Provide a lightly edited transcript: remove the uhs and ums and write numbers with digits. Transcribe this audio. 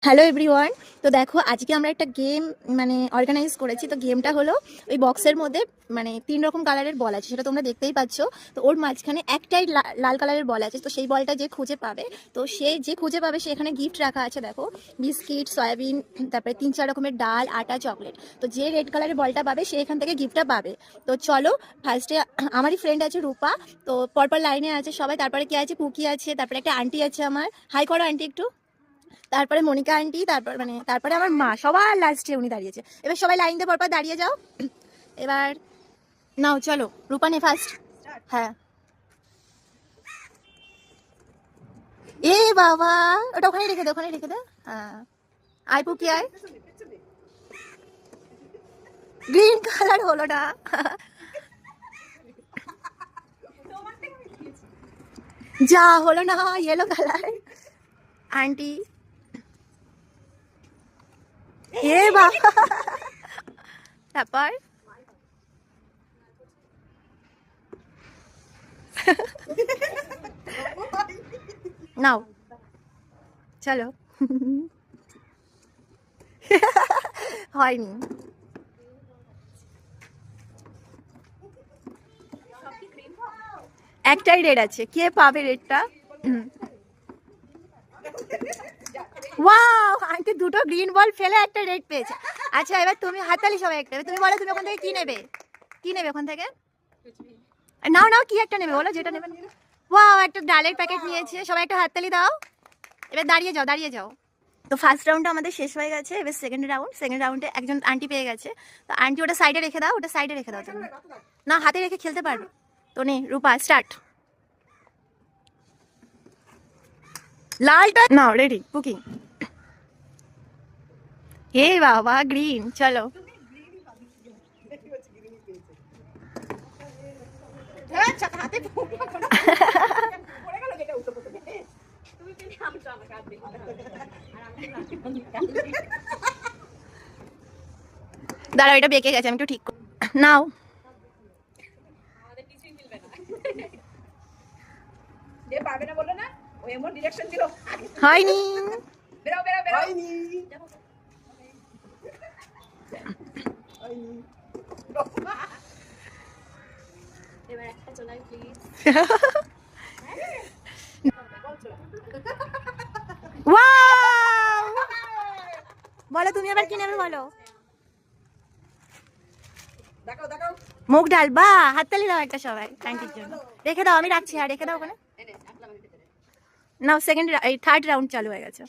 Hello everyone. তো দেখো আজকে আমরা একটা গেম অর্গানাইজ করেছি। তো গেমটা হলো ওই বক্সের মধ্যে 3 রকম কালারের বল আছে, সেটা তোমরা দেখতেই পাচ্ছ। তো ওর মাঝখানে একটাই লাল কালারের বল আছে। তো সেই বলটা যে খুঁজে পাবে, তো সে যে খুঁজে পাবে সে এখানে গিফট রাখা আছে। দেখো বিস্কিট, সয়াবিন, তারপরে 3-4 রকমের ডাল, আটা, চকলেট। তো যে রেড কালারের বলটা পাবে সে এখান থেকে গিফটটা পাবে। তো চলো ফার্স্টে আমারই ফ্রেন্ড আছে রূপা, তো পরপর লাইনে আছে সবাই। তারপরে কে আছে, পুকি আছে, তারপরে একটা আন্টি আছে আমার, হাই করো আন্টি একটু। তারপরে মনিকা আন্টি, তারপরে আমার মা, সবার লাস্টে উনি দাঁড়িয়েছে। এবার সবাই লাইন দিয়ে পরপর দাঁড়িয়ে যাও। এবার নাও চলো, রূপা নে ফার্স্ট। হ্যাঁ, এ বাবা, ওটা ওখানে রেখে দে, ওখানে রেখে দে। হ্যাঁ, আয় পুকি আয়। গ্রিন কালার হলো না। যা হলো না, ইয়েলো কালার। আন্টি, এ বাবা। তারপর নাও চলো। হয়নি। একটাই রেড আছে, কে পাবে রেডটা? ওয়াও, আন্টি দুটো গ্রিন বল ফেলে একটা রেড পেয়েছে। আচ্ছা এবার তুমি হাততালি সবাই একটা, তুমি বলো তুমি ওখান থেকে কি নেবে, কি নেবে ওখান থেকে? নাও নাও, কি একটা নেবে বলো, যেটা নেবে। ওয়াও, একটা ডালের প্যাকেট নিয়েছে। সবাই একটা হাততালি দাও। এবার দাঁড়িয়ে যাও, দাঁড়িয়ে যাও। তো ফার্স্ট রাউন্ডটা আমাদের শেষ হয়ে গেছে। এবার সেকেন্ড রাউন্ডে একজন আন্টি পেয়ে গেছে। তো আন্টি ওটা সাইডে রেখে দাও, ওটা সাইডে রেখে দাও তুমি। না, হাতে রেখে খেলতে পারবে। তো নে রূপা, স্টার্ট। লালটা নাও, রেডি কুকিং। হে বাবা, গ্রিন, চলো। দাঁড়াও, এটা বেঁকে গেছে, আমি একটু ঠিক করি। নাও। হয়নি। ওয়াও, বলো তুমি আবার কি নেবে বলো। মুগ ডাল, বা হাততালি দাও একটা সবাই আন্টির জন্য। রেখে দাও, আমি রাখছি। হ্যাঁ রেখে দাও ওখানে। নাও, থার্ড রাউন্ড চালু হয়ে গেছে।